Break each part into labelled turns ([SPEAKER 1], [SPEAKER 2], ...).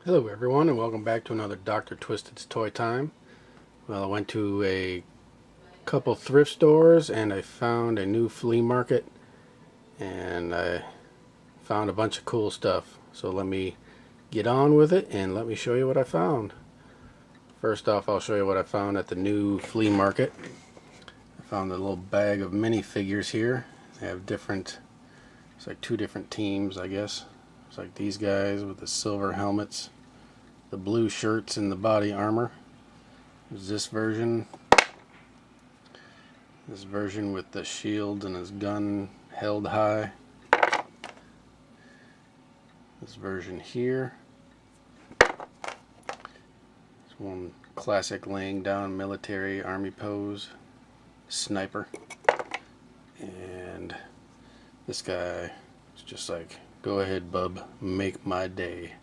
[SPEAKER 1] Hello everyone, and welcome back to another Dr. Twisted's Toy Time. Well, I went to a couple thrift stores and I found a new flea market, and I found a bunch of cool stuff. So let me get on with it and let me show you what I found. First off, I'll show you what I found at the new flea market. I found a little bag of minifigures here. They have different, it's like two different teams, I guess. It's like these guys with the silver helmets, the blue shirts, and the body armor. There's this version with the shield and his gun held high. This version here. This one classic laying down military army pose, sniper. And this guy is just like, go ahead bub, make my day.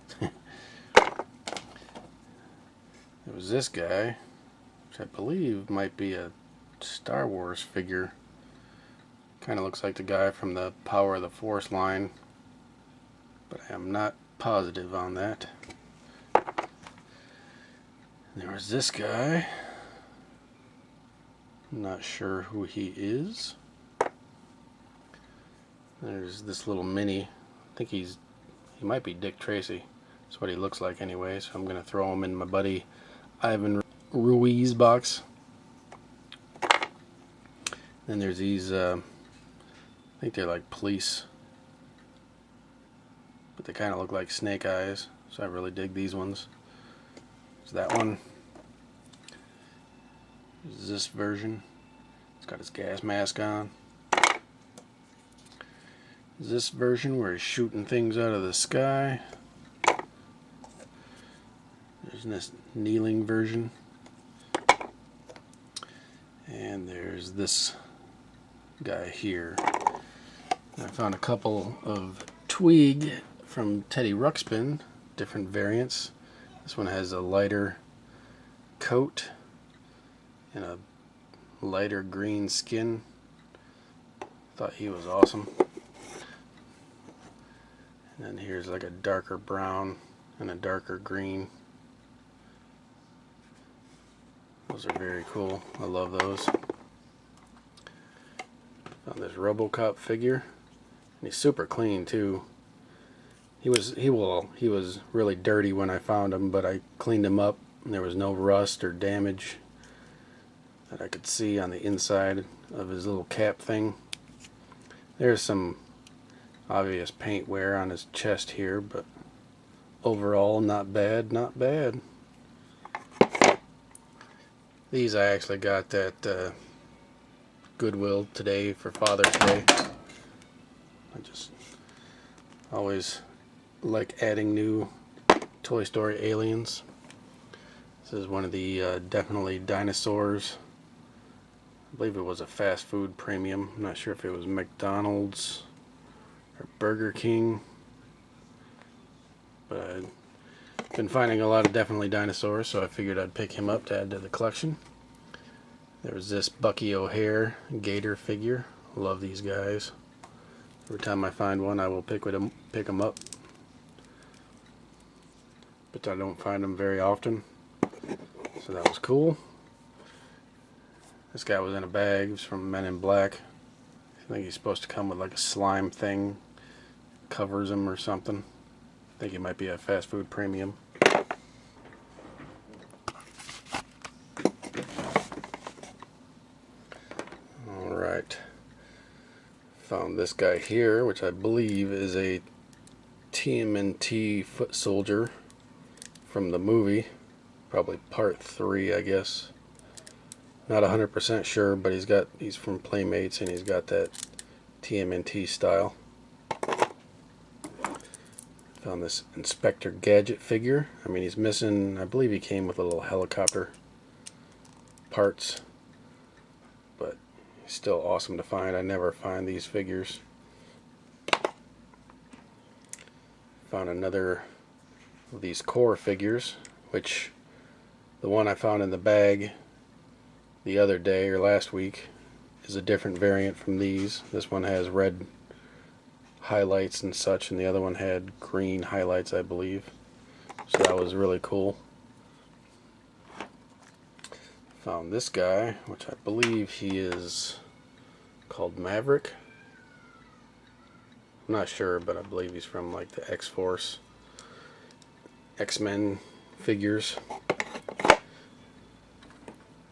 [SPEAKER 1] There was this guy, which I believe might be a Star Wars figure. Kind of looks like the guy from the Power of the Force line, but I am not positive on that. There was this guy. I'm not sure who he is. There's this little mini. I think he might be Dick Tracy. That's what he looks like anyway, so I'm going to throw him in my buddy Ivan Ruiz box. Then there's these, I think they're like police, but they kind of look like snake eyes, so I really dig these ones. There's that one. There's this version. It's got his gas mask on. There's this version where he's shooting things out of the sky. There's this kneeling version. And there's this guy here. I found a couple of Twig from Teddy Ruxpin, different variants. This one has a lighter coat and a lighter green skin. Thought he was awesome. And then here's like a darker brown and a darker green. Those are very cool. I love those. Found this RoboCop figure, and he's super clean too. He was really dirty when I found him, but I cleaned him up, and there was no rust or damage that I could see on the inside of his little cap thing. There's some obvious paint wear on his chest here, but overall not bad, not bad. These I actually got at Goodwill today for Father's Day. I just always like adding new Toy Story aliens. This is one of the definitely dinosaurs. I believe it was a fast food premium. I'm not sure if it was McDonald's or Burger King, but I've been finding a lot of definitely dinosaurs, so I figured I'd pick him up to add to the collection. There's this Bucky O'Hare Gator figure. Love these guys. Every time I find one, I will pick them up, but I don't find them very often, so that was cool. This guy was in a bag. He was from Men in Black. I think he's supposed to come with like a slime thing, covers him or something. I think he might be a fast food premium. Alright. Found this guy here, which I believe is a TMNT foot soldier from the movie. Probably part 3, I guess. Not 100% sure, but he's from Playmates, and he's got that TMNT style. Found this Inspector Gadget figure. I mean, he's missing, I believe he came with a little helicopter parts, but he's still awesome to find. I never find these figures. Found another of these core figures, which the one I found in the bag the other day or last week is a different variant from these. This one has red highlights and such, and the other one had green highlights, I believe. So that was really cool. Found this guy, which I believe he is called Maverick. I'm not sure, but I believe he's from like the X-Force, X-Men figures.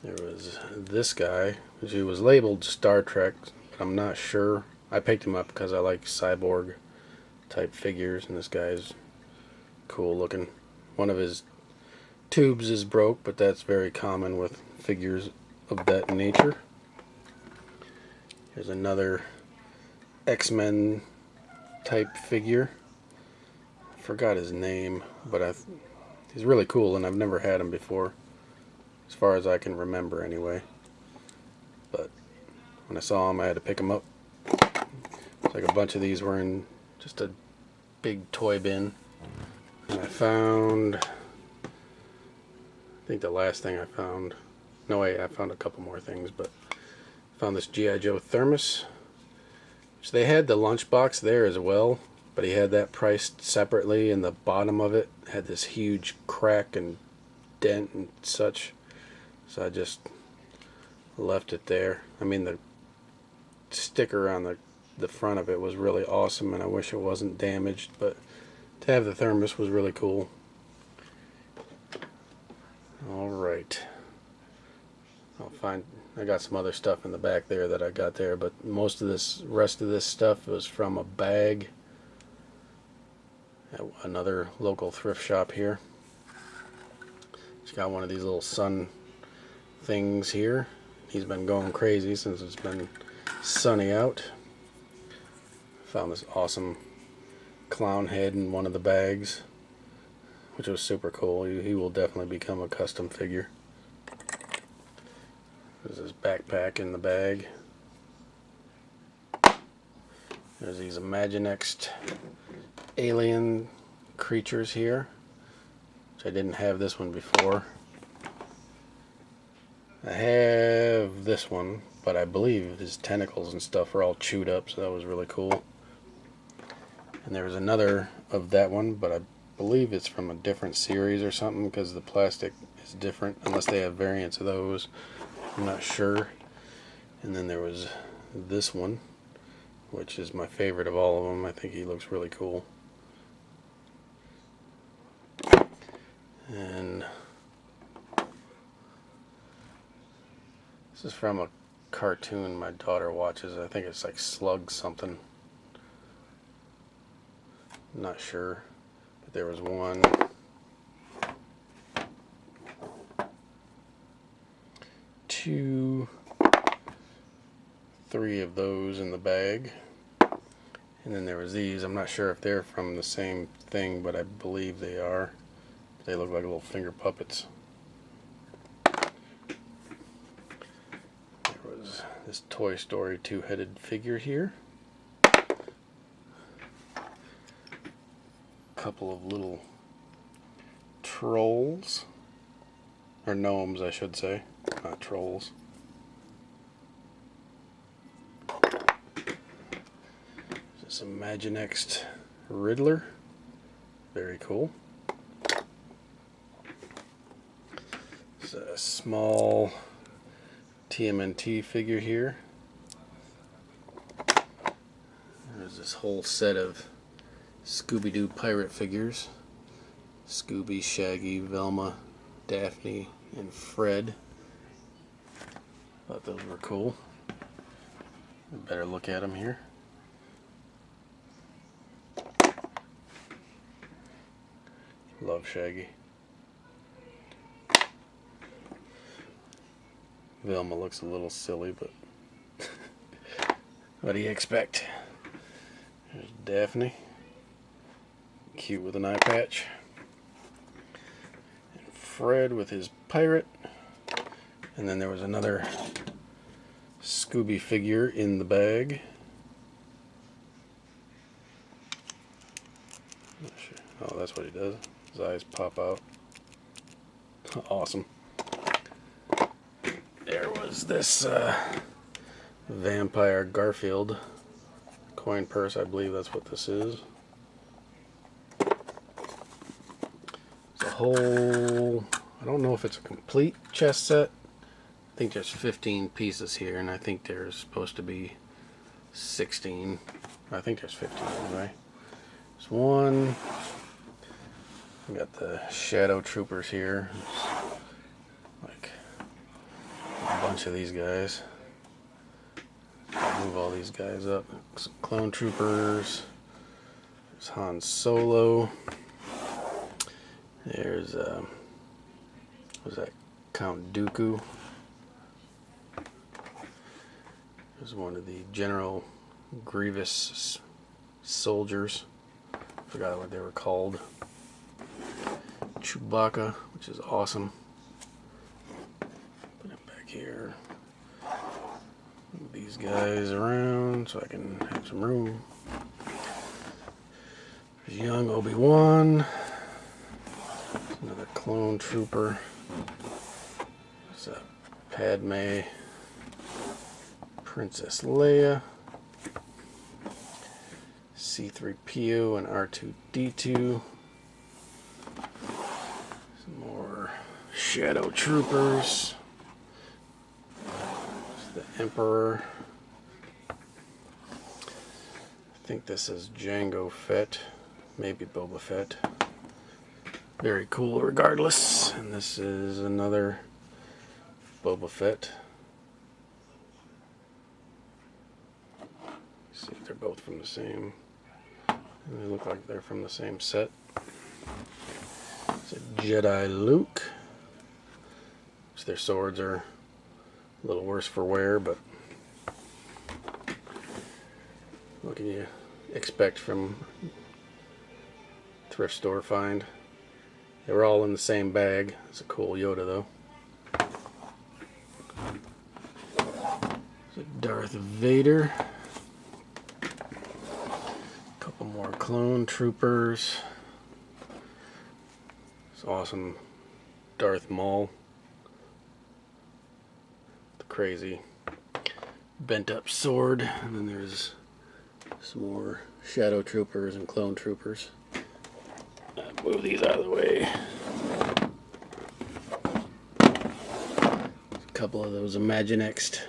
[SPEAKER 1] There was this guy, which he was labeled Star Trek, but I'm not sure. I picked him up because I like cyborg type figures, and this guy's cool looking. One of his tubes is broke, but that's very common with figures of that nature. Here's another X-Men type figure. I forgot his name, but he's really cool, and I've never had him before, as far as I can remember anyway. But when I saw him, I had to pick him up. It's like a bunch of these were in just a big toy bin. And I found, I think the last thing I found, no wait, I found a couple more things, but I found this G.I. Joe thermos, which they had the lunchbox there as well, but he had that priced separately, and the bottom of it had this huge crack and dent and such, so I just left it there. I mean, the sticker on the front of it was really awesome, and I wish it wasn't damaged, but to have the thermos was really cool. Alright, I got some other stuff in the back there that I got there, but most of this, rest of this stuff was from a bag at another local thrift shop here. It's got one of these little sun things here. He's been going crazy since it's been sunny out. Found this awesome clown head in one of the bags, which was super cool. He will definitely become a custom figure. There's his backpack in the bag. There's these Imaginext alien creatures here, which I didn't have this one before. I have this one, but I believe his tentacles and stuff are all chewed up, so that was really cool. And there was another of that one, but I believe it's from a different series or something, because the plastic is different, unless they have variants of those. I'm not sure. And then there was this one, which is my favorite of all of them. I think he looks really cool. And this is from a cartoon my daughter watches. I think it's like Slug something. I'm not sure. But there was one. 2, 3 of those in the bag. And then there was these. I'm not sure if they're from the same thing, but I believe they are. They look like little finger puppets. There was this Toy Story 2-headed figure here. A couple of little trolls. Or gnomes, I should say. Not trolls. This Imaginext Riddler. Very cool. It's a small TMNT figure here. There's this whole set of Scooby-Doo pirate figures. Scooby, Shaggy, Velma, Daphne, and Fred. Thought those were cool. Better look at them here. Love Shaggy. Velma looks a little silly, but what do you expect? There's Daphne. Cute with an eye patch. And Fred with his pirate. And then there was another Scooby figure in the bag. Not sure. Oh, that's what he does. His eyes pop out. Awesome. There was this Vampire Garfield coin purse. I believe that's what this is. whole, I don't know if it's a complete chess set. I think there's 15 pieces here, and I think there's supposed to be 16. I think there's 15 anyway. There's one. We got the Shadow Troopers here. There's like a bunch of these guys. Move all these guys up. Some Clone Troopers. There's Han Solo. There's what was that? Count Dooku. There's one of the General Grievous soldiers. Forgot what they were called. Chewbacca, which is awesome. Put it back here. Move these guys around so I can have some room. There's young Obi-Wan. Another clone trooper. There's a Padme. Princess Leia. C-3PO and R2-D2. Some more Shadow Troopers. There's the Emperor. I think this is Jango Fett. Maybe Boba Fett. Very cool regardless. And this is another Boba Fett. See if they're both from the same. They look like they're from the same set. It's a Jedi Luke. So their swords are a little worse for wear, but what can you expect from thrift store find? They were all in the same bag. It's a cool Yoda though. It's a Darth Vader. Couple more clone troopers. It's awesome Darth Maul. The crazy bent up sword. And then there's some more Shadow Troopers and clone troopers. Move these out of the way. A couple of those Imaginext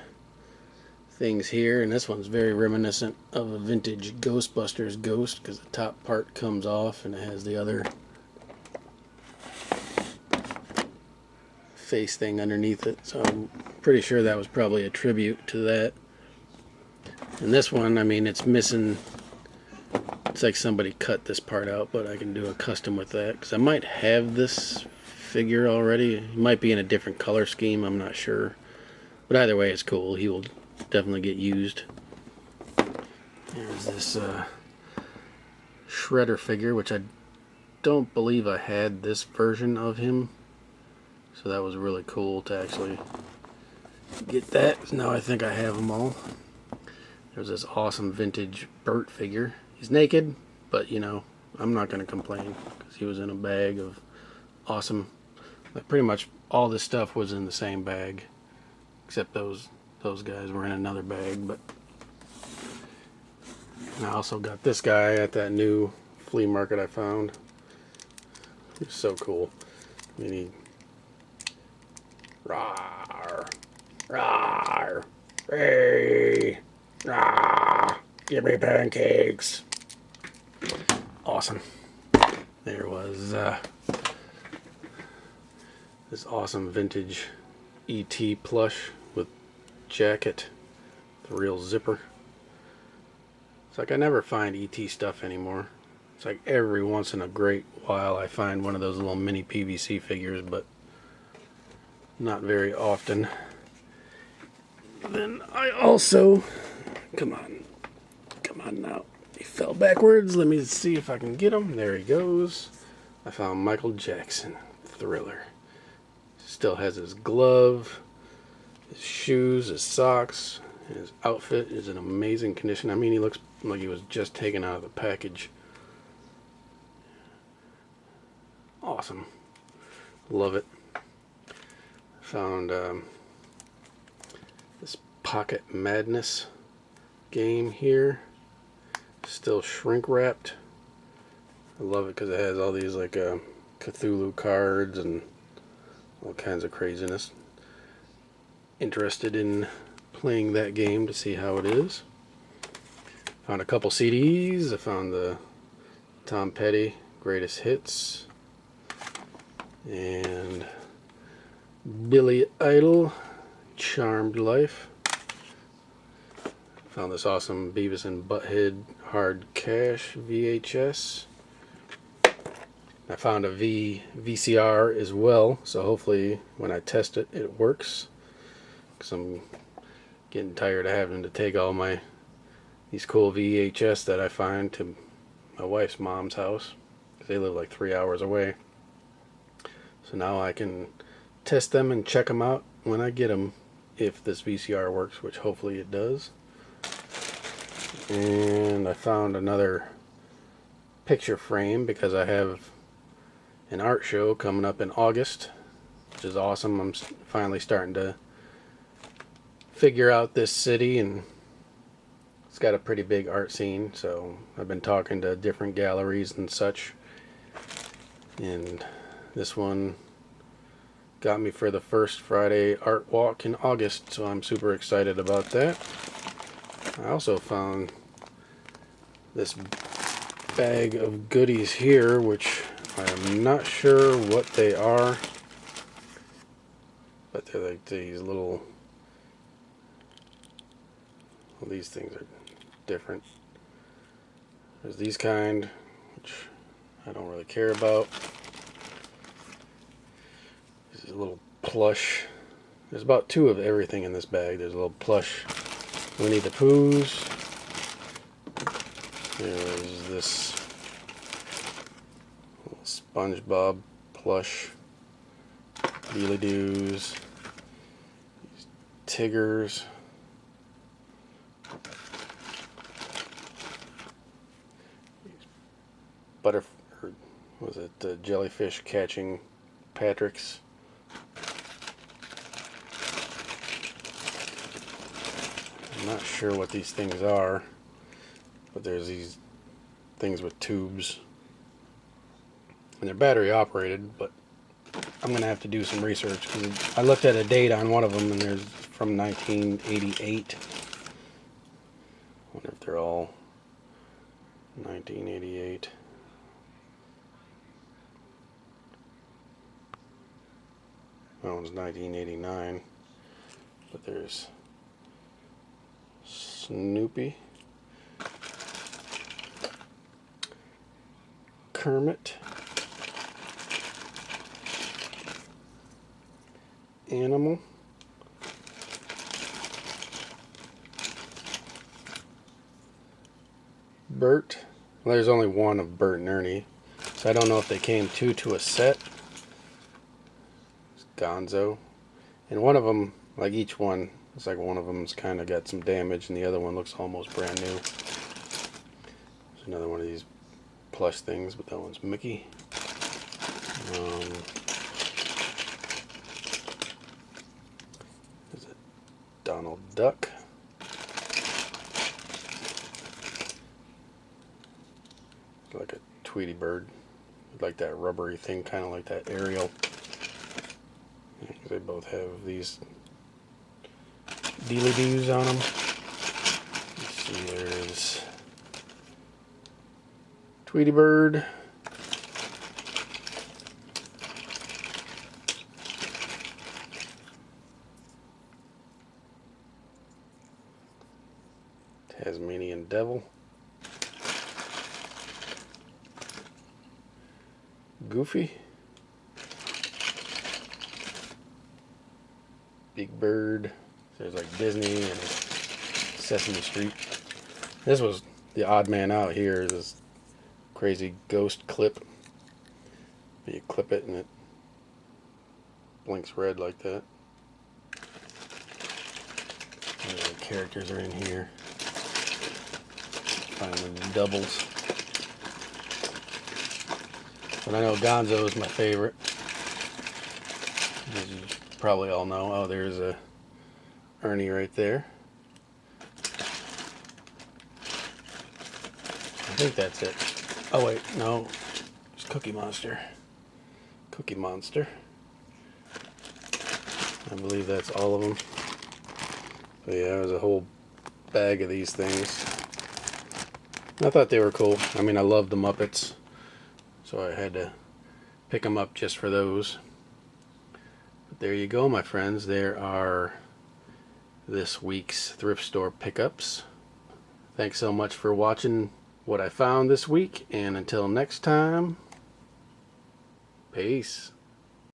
[SPEAKER 1] things here, and this one's very reminiscent of a vintage Ghostbusters ghost because the top part comes off and it has the other face thing underneath it, so I'm pretty sure that was probably a tribute to that. And this one, I mean, it's missing. It's like somebody cut this part out, but I can do a custom with that because I might have this figure already. It might be in a different color scheme, I'm not sure, but either way it's cool. He will definitely get used. There's this Shredder figure, which I don't believe I had this version of him, so that was really cool to actually get that. Now I think I have them all. There's this awesome vintage Burt figure. He's naked, but you know, I'm not going to complain because he was in a bag of awesome. Like pretty much all this stuff was in the same bag, except those guys were in another bag. But and I also got this guy at that new flea market I found. He's so cool. I mean, he rawr, rawr, hey, rawr, give me pancakes. Awesome. There was this awesome vintage E.T. plush with jacket, the real zipper. It's like I never find E.T. stuff anymore. It's like every once in a great while I find one of those little mini PVC figures, but not very often. Then I also, come on now. He fell backwards. Let me see if I can get him. There he goes. I found Michael Jackson Thriller. Still has his glove, his shoes, his socks. His outfit is in amazing condition. I mean, he looks like he was just taken out of the package. Awesome. Love it. Found this Pocket Madness game here. Still shrink wrapped. I love it because it has all these like Cthulhu cards and all kinds of craziness. Interested in playing that game to see how it is. Found a couple CDs. I found the Tom Petty Greatest Hits and Billy Idol Charmed Life. Found this awesome Beavis and Butthead Hard Cash VHS. I found a VCR as well, so hopefully when I test it, it works. Because I'm getting tired of having to take all these cool VHS that I find to my wife's mom's house. Because they live like 3 hours away. So now I can test them and check them out when I get them, if this VCR works, which hopefully it does. And I found another picture frame because I have an art show coming up in August, which is awesome. I'm finally starting to figure out this city, and it's got a pretty big art scene, so I've been talking to different galleries and such, and this one got me for the first Friday art walk in August, so I'm super excited about that. I also found this bag of goodies here, which I'm not sure what they are, but they're like these little, well, these things are different. There's these kind, which I don't really care about. This is a little plush. There's about 2 of everything in this bag. There's a little plush Winnie the Pooh's. There's this little SpongeBob plush, Dealy Doos, Tiggers, was it the jellyfish catching Patrick's? I'm not sure what these things are, but there's these things with tubes, and they're battery operated, but I'm gonna have to do some research because I looked at a date on one of them and there's from 1988. I wonder if they're all 1988. That one's 1989, but there's Snoopy, Kermit, Animal, Bert. Well, there's only one of Bert and Ernie, so I don't know if they came two to a set. It's Gonzo, and one of them, like each one, it's like one of them's kind of got some damage, and the other one looks almost brand new. There's another one of these plush things, but that one's Mickey. There's a Donald Duck. It's like a Tweety bird, like that rubbery thing, kind of like that Ariel. They both have these Dealy Doos on them. Let's see, there's Tweety bird. Tasmanian Devil. Goofy. Big Bird. There's like Disney and Sesame Street. This was the odd man out here. This crazy ghost clip. You clip it and it blinks red like that. And the characters are in here. Finally, doubles. But I know Gonzo is my favorite. As you probably all know. Oh, there's a Ernie right there. I think that's it. Oh wait, no. It's Cookie Monster. Cookie Monster. I believe that's all of them. But yeah, there's a whole bag of these things. I thought they were cool. I mean, I love the Muppets, so I had to pick them up just for those. But there you go, my friends. There are this week's thrift store pickups. Thanks so much for watching what I found this week, and until next time, peace.